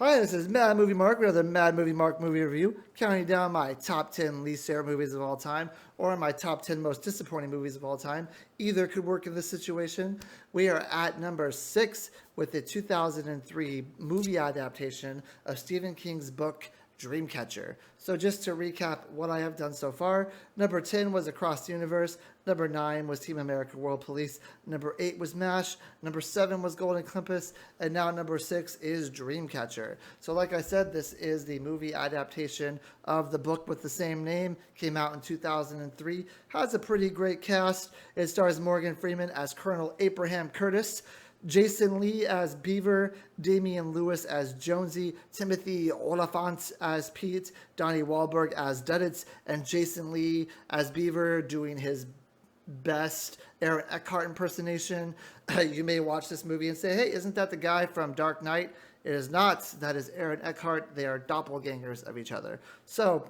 Hi, this is Mad Movie Mark with another Mad Movie Mark movie review, counting down my top 10 least favorite movies of all time or my top 10 most disappointing movies of all time. Either could work in this situation. We are at number 6 with the 2003 movie adaptation of Stephen King's book Dreamcatcher. So just to recap what I have done so far, number 10 was Across the Universe, number 9 was Team America World Police, number 8 was MASH, number 7 was Golden Compass, and now number 6 is Dreamcatcher. So like I said, this is the movie adaptation of the book with the same name, came out in 2003, has a pretty great cast. It stars Morgan Freeman as Colonel Abraham Curtis, Jason Lee as Beaver, Damian Lewis as Jonesy, Timothy Oliphant as Pete, Donnie Wahlberg as DUDDITS, and Jason Lee as Beaver doing his best Aaron Eckhart impersonation. You may watch this movie and say, hey, isn't that the guy from Dark Knight? It is not. That is Aaron Eckhart. They are doppelgangers of each other. So,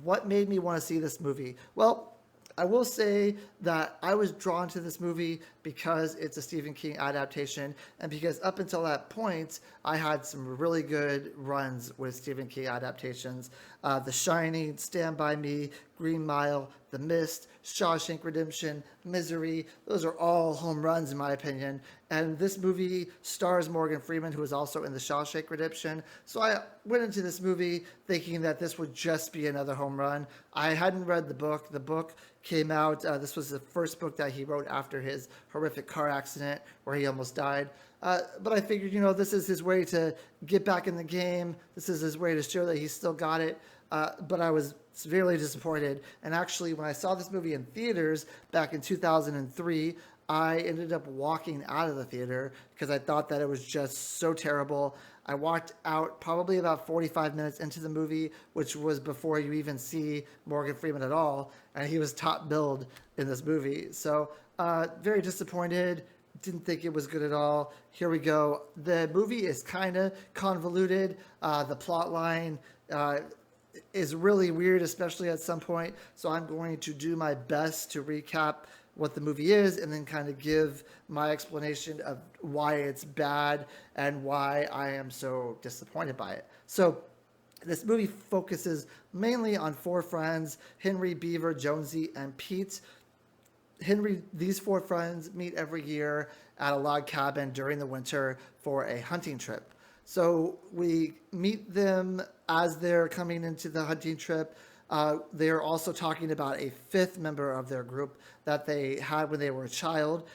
what made me want to see this movie? Well, I will say that I was drawn to this movie because it's a Stephen King adaptation, and because up until that point, I had some really good runs with Stephen King adaptations. The Shining, Stand By Me, Green Mile, The Mist, Shawshank Redemption, Misery. Those are all home runs in my opinion. And this movie stars Morgan Freeman, who is also in The Shawshank Redemption. So I went into this movie thinking that this would just be another home run. I hadn't read the book. The book came out. This was the first book that he wrote after his horrific car accident where he almost died. But I figured, this is his way to get back in the game. This is his way to show that he's still got it. But I was severely disappointed. And actually, when I saw this movie in theaters back in 2003, I ended up walking out of the theater because I thought that it was just so terrible. I walked out probably about 45 minutes into the movie, which was before you even see Morgan Freeman at all. And he was top billed in this movie. So very disappointed. Didn't think it was good at all. Here we go. The movie is kind of convoluted. The plot line is really weird, especially at some point. So I'm going to do my best to recap what the movie is and then kind of give my explanation of why it's bad and why I am so disappointed by it. So this movie focuses mainly on 4 friends, Henry, Beaver, Jonesy, and Pete. These 4 friends meet every year at a log cabin during the winter for a hunting trip. So we meet them as they're coming into the hunting trip. They're also talking about a 5th member of their group that they had when they were a child,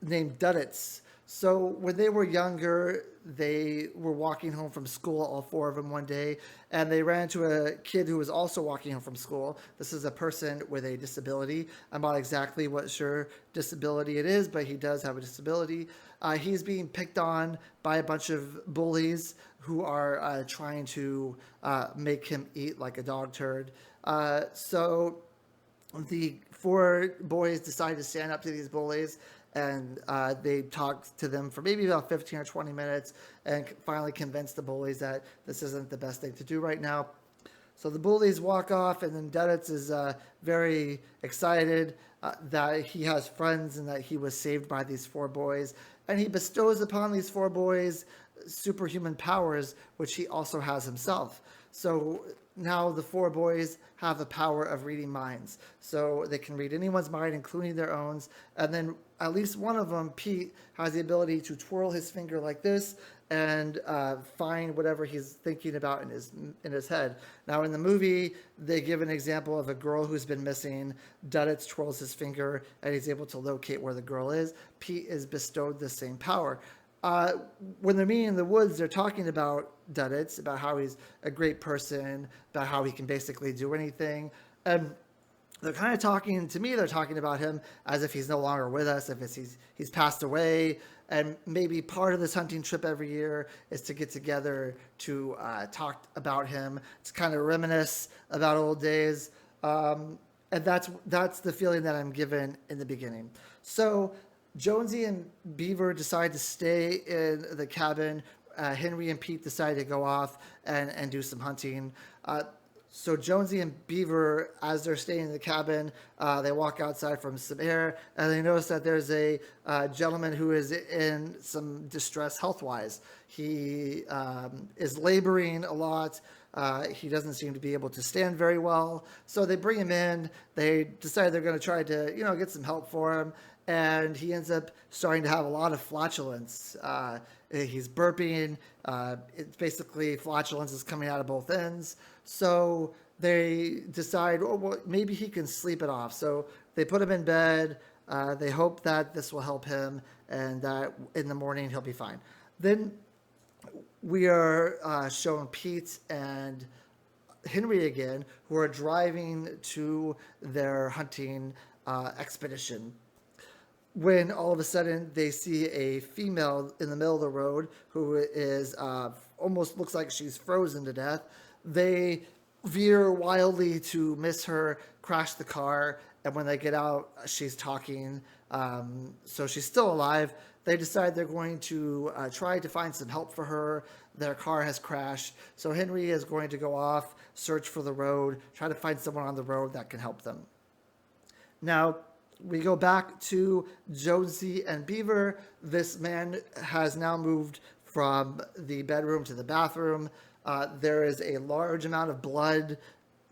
named DUDDITS. So when they were younger, they were walking home from school, all 4 of them one day, and they ran into a kid who was also walking home from school. This is a person with a disability. I'm not exactly what sure disability it is, but he does have a disability. He's being picked on by a bunch of bullies who are trying to make him eat like a dog turd. So the 4 boys decide to stand up to these bullies, and they talk to them for maybe about 15 or 20 minutes and finally convince the bullies that this isn't the best thing to do right now. So the bullies walk off, and then DUDDITS is very excited that he has friends and that he was saved by these 4 boys. And he bestows upon these 4 boys superhuman powers, which he also has himself. So now the 4 boys have the power of reading minds. So they can read anyone's mind, including their own. And then at least one of them, Pete, has the ability to twirl his finger like this and find whatever he's thinking about in his head. Now in the movie, they give an example of a girl who's been missing. DUDDITS twirls his finger and he's able to locate where the girl is. Pete is bestowed the same power. When they're meeting in the woods, they're talking about DUDDITS, about how he's a great person, about how he can basically do anything. And they're kind of talking, to me, they're talking about him as if he's no longer with us, if he's passed away. And maybe part of this hunting trip every year is to get together to talk about him, to kind of reminisce about old days. And that's the feeling that I'm given in the beginning. So Jonesy and Beaver decide to stay in the cabin. Henry and Pete decide to go off and do some hunting. So Jonesy and Beaver, as they're staying in the cabin, they walk outside from some air, and they notice that there's a gentleman who is in some distress health-wise. He is laboring a lot. He doesn't seem to be able to stand very well. So they bring him in. They decide they're going to try to, get some help for him. And he ends up starting to have a lot of flatulence. He's burping. It's basically flatulence is coming out of both ends. So they decide, oh, well, maybe he can sleep it off. So they put him in bed. They hope that this will help him and that in the morning he'll be fine. Then we are shown Pete and Henry again, who are driving to their hunting expedition, when all of a sudden they see a female in the middle of the road who is almost looks like she's frozen to death. They veer wildly to miss her, crash the car, and when they get out, she's talking. So she's still alive. They decide they're going to try to find some help for her. Their car has crashed. So Henry is going to go off, search for the road, try to find someone on the road that can help them. Now, we go back to Jonesy and Beaver. This man has now moved from the bedroom to the bathroom. There is a large amount of blood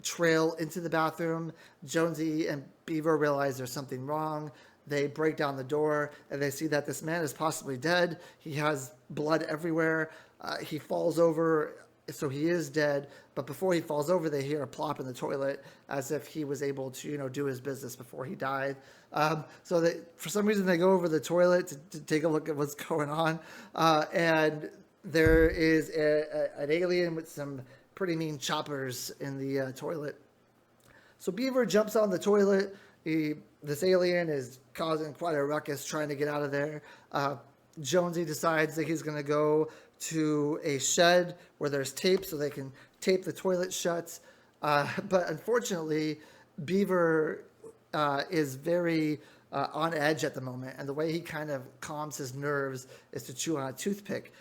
trail into the bathroom. Jonesy and Beaver realize there's something wrong. They break down the door and they see that this man is possibly dead. He has blood everywhere. He falls over, so he is dead. But before he falls over, they hear a plop in the toilet as if he was able to, do his business before he died. So for some reason, they go over the toilet to take a look at what's going on. And there is an alien with some pretty mean choppers in the toilet. So Beaver jumps on the toilet. This alien is causing quite a ruckus trying to get out of there. Jonesy decides that he's going to go to a shed where there's tape so they can tape the toilet shut. But unfortunately, Beaver is very on edge at the moment. And the way he kind of calms his nerves is to chew on a toothpick,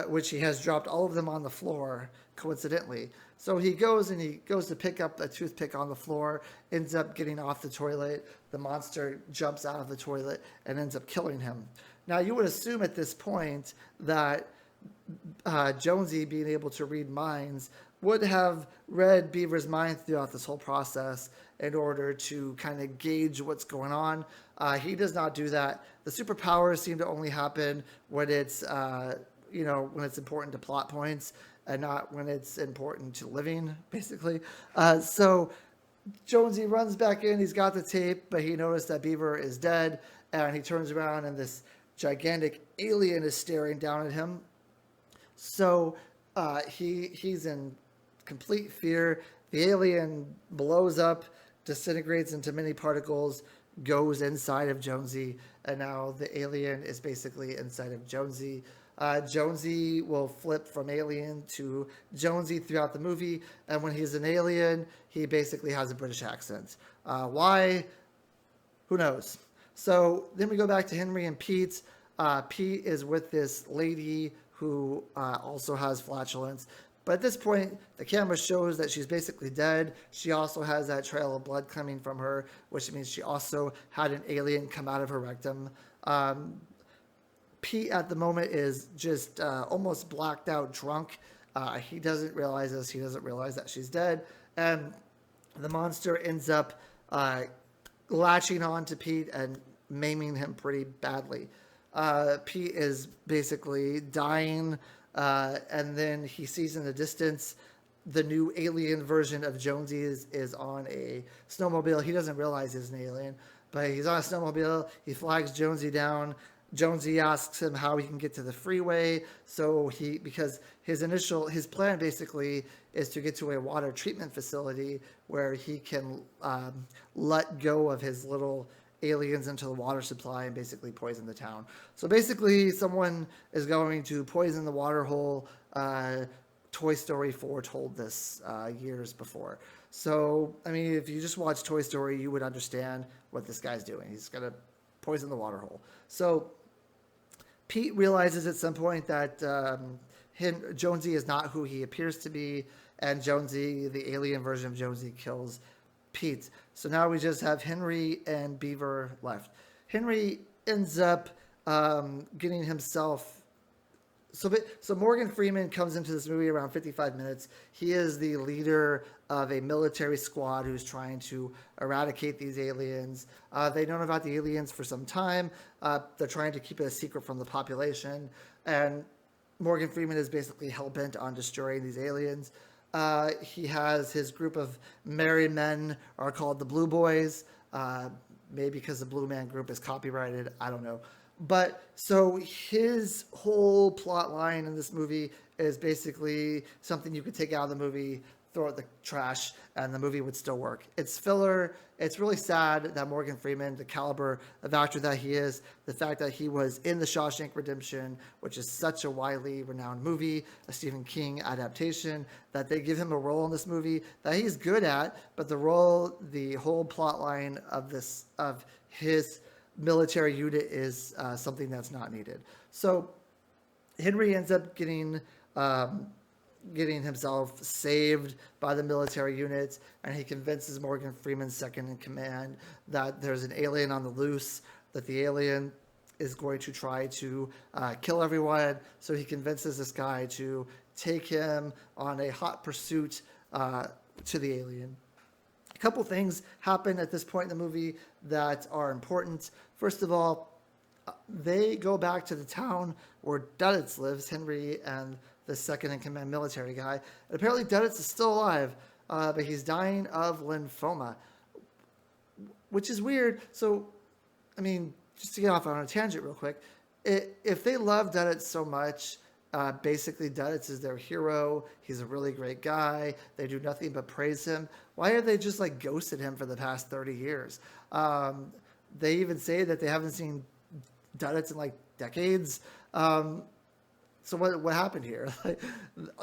which he has dropped all of them on the floor, coincidentally. So he goes to pick up a toothpick on the floor, ends up getting off the toilet. The monster jumps out of the toilet and ends up killing him. Now, you would assume at this point that Jonesy, being able to read minds, would have read Beaver's mind throughout this whole process in order to kind of gauge what's going on. He does not do that. The superpowers seem to only happen when it's, when it's important to plot points and not when it's important to living, basically. So Jonesy runs back in. He's got the tape, but he noticed that Beaver is dead, and he turns around, and this gigantic alien is staring down at him. So he's in complete fear. The alien blows up, disintegrates into many particles, goes inside of Jonesy, and now the alien is basically inside of Jonesy. Jonesy will flip from alien to Jonesy throughout the movie, and when he's an alien, he basically has a British accent. Why? Who knows? So then we go back to Henry and Pete. Pete is with this lady who also has flatulence. But at this point, the camera shows that she's basically dead. She also has that trail of blood coming from her, which means she also had an alien come out of her rectum. Pete at the moment is just almost blacked out drunk. He doesn't realize this. He doesn't realize that she's dead. And the monster ends up latching on to Pete and maiming him pretty badly. Pete is basically dying, and then he sees in the distance the new alien version of Jonesy is on a snowmobile. He doesn't realize he's an alien, but he's on a snowmobile. He flags Jonesy down. Jonesy asks him how he can get to the freeway. Because his plan basically is to get to a water treatment facility where he can let go of his little aliens into the water supply and basically poison the town. So basically, someone is going to poison the water hole. Toy Story 4 told this years before. So, I mean, if you just watch Toy Story, you would understand what this guy's doing. He's going to poison the water hole. So Pete realizes at some point that Jonesy is not who he appears to be. and Jonesy, the alien version of Jonesy, kills Pete. So now we just have Henry and Beaver left. Henry ends up getting himself so Morgan Freeman comes into this movie around 55 minutes. He is the leader of a military squad who's trying to eradicate these aliens. They've known about the aliens for some time. They're trying to keep it a secret from the population. And Morgan Freeman is basically hell-bent on destroying these aliens. He has his group of merry men are called the Blue Boys. Maybe because the Blue Man Group is copyrighted. I don't know. But so his whole plot line in this movie is basically something you could take out of the movie, throw it in the trash, and the movie would still work. It's filler. It's really sad that Morgan Freeman, the caliber of actor that he is, the fact that he was in The Shawshank Redemption, which is such a widely renowned movie, a Stephen King adaptation, that they give him a role in this movie that he's good at, but the whole plot line of his military unit is something that's not needed. So Henry ends up getting himself saved by the military units, and he convinces Morgan Freeman's second in command that there's an alien on the loose, that the alien is going to try to kill everyone. So he convinces this guy to take him on a hot pursuit to the alien. A couple things happen at this point in the movie that are important. First of all, they go back to the town where DUDDITS lives, Henry and the second in command military guy. And apparently DUDDITS is still alive, but he's dying of lymphoma, which is weird. So, I mean, just to get off on a tangent real quick, if they love DUDDITS so much, basically DUDDITS is their hero. He's a really great guy. They do nothing but praise him. Why have they just like ghosted him for the past 30 years? They even say that they haven't seen DUDDITS in like decades. So what happened here?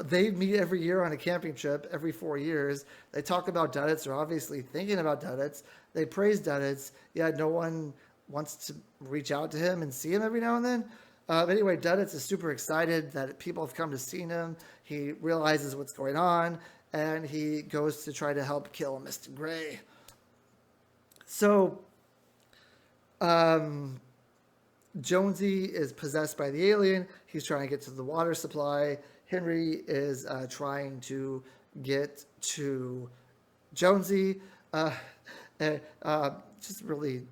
They meet every year on a camping trip every 4 years. They talk about DUDDITS. They're obviously thinking about DUDDITS. They praise DUDDITS. Yet no one wants to reach out to him and see him every now and then. Anyway, DUDDITS is super excited that people have come to see him. He realizes what's going on, and he goes to try to help kill Mr. Gray. So, Jonesy is possessed by the alien. He's trying to get to the water supply. Henry is trying to get to Jonesy. Just really,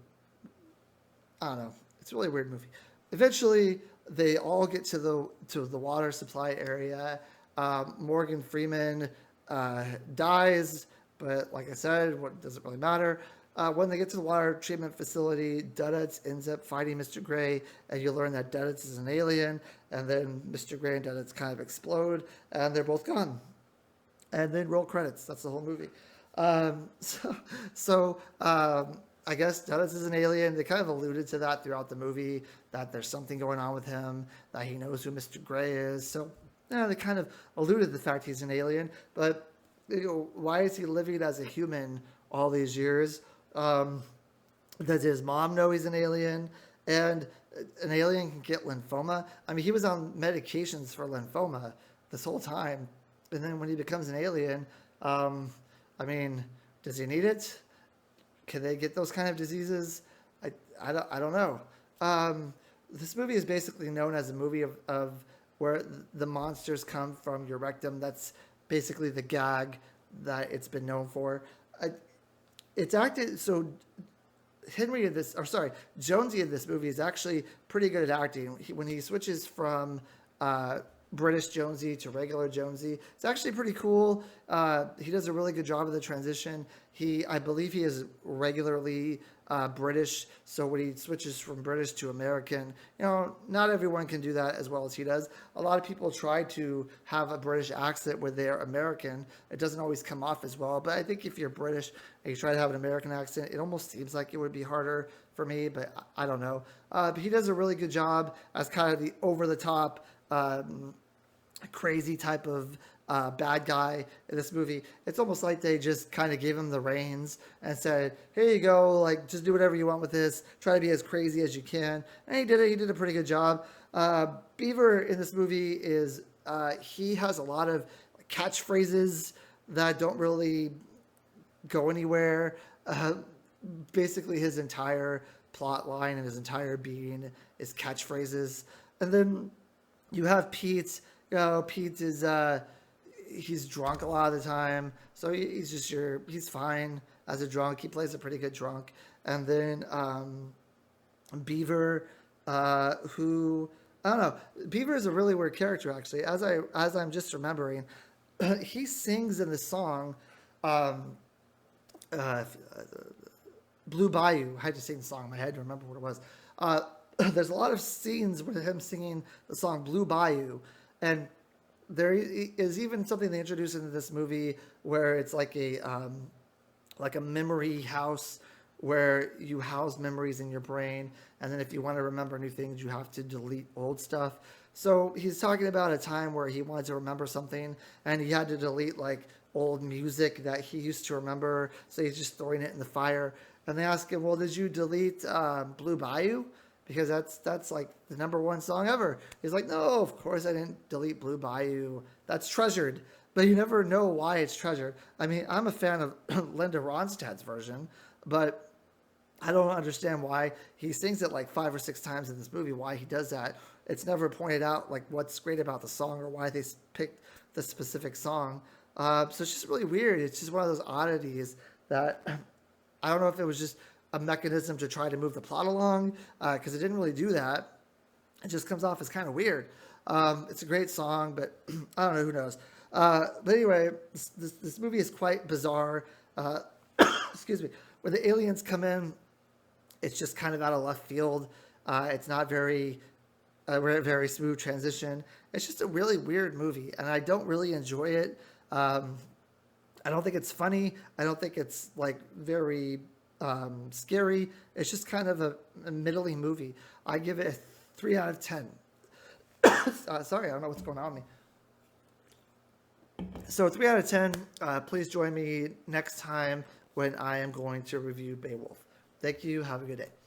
I don't know. It's a really weird movie. Eventually, they all get to the water supply area. Morgan Freeman dies, but like I said, what doesn't really matter. When they get to the water treatment facility, DUDDITS ends up fighting Mr. Gray, and you learn that DUDDITS is an alien, and then Mr. Gray and DUDDITS kind of explode, and they're both gone. And then roll credits. That's the whole movie. I guess DUDDITS is an alien. They kind of alluded to that throughout the movie, that there's something going on with him, that he knows who Mr. Gray is. So, they kind of alluded to the fact he's an alien. But, why is he living as a human all these years? Does his mom know he's an alien? And an alien can get lymphoma. I mean, he was on medications for lymphoma this whole time. And then when he becomes an alien, does he need it? Can they get those kind of diseases? I don't know. This movie is basically known as a movie of where the monsters come from your rectum. That's basically the gag that it's been known for. It's acted so. Jonesy in this movie is actually pretty good at acting. When he switches from British Jonesy to regular Jonesy, it's actually pretty cool. He does a really good job of the transition. I believe he is regularly British, so when he switches from British to American, not everyone can do that as well as he does. A lot of people try to have a British accent where they're American. It doesn't always come off as well, but I think if you're British and you try to have an American accent, it almost seems like it would be harder for me, but I don't know. But he does a really good job as kind of the over-the-top, crazy type of bad guy in this movie. It's almost like they just kind of gave him the reins and said, here you go, like, just do whatever you want with this. Try to be as crazy as you can. And he did it. He did a pretty good job. Beaver in this movie he has a lot of catchphrases that don't really go anywhere. Basically, his entire plot line and his entire being is catchphrases. And then you have Pete. Pete is he's drunk a lot of the time, so he's fine as a drunk. He plays a pretty good drunk. And then Beaver, who I don't know. Beaver is a really weird character, actually. As I'm just remembering, he sings in the song. Uh, Blue Bayou. I had to sing the song in my head to remember what it was. There's a lot of scenes with him singing the song Blue Bayou, and there is even something they introduced into this movie where it's like a memory house where you house memories in your brain, and then if you want to remember new things, you have to delete old stuff. So he's talking about a time where he wanted to remember something, and he had to delete like old music that he used to remember, so he's just throwing it in the fire. And they ask him, well, did you delete Blue Bayou? Because that's like the #1 song ever. He's like, no, of course I didn't delete Blue Bayou. That's treasured. But you never know why it's treasured. I mean, I'm a fan of Linda Ronstadt's version, but I don't understand why he sings it like 5 or 6 times in this movie, why he does that. It's never pointed out like what's great about the song or why they picked the specific song. So it's just really weird. It's just one of those oddities that I don't know if it was just a mechanism to try to move the plot along, because it didn't really do that. It just comes off as kind of weird. It's a great song, but I don't know, who knows. But anyway, this movie is quite bizarre. Excuse me. When the aliens come in, it's just kind of out of left field. It's not very smooth transition. It's just a really weird movie, and I don't really enjoy it. I don't think it's funny. I don't think it's like very scary. It's just kind of a middling movie. I give it a 3 out of 10. Sorry, I don't know what's going on with me. So 3 out of 10. Please join me next time when I am going to review Beowulf. Thank you. Have a good day.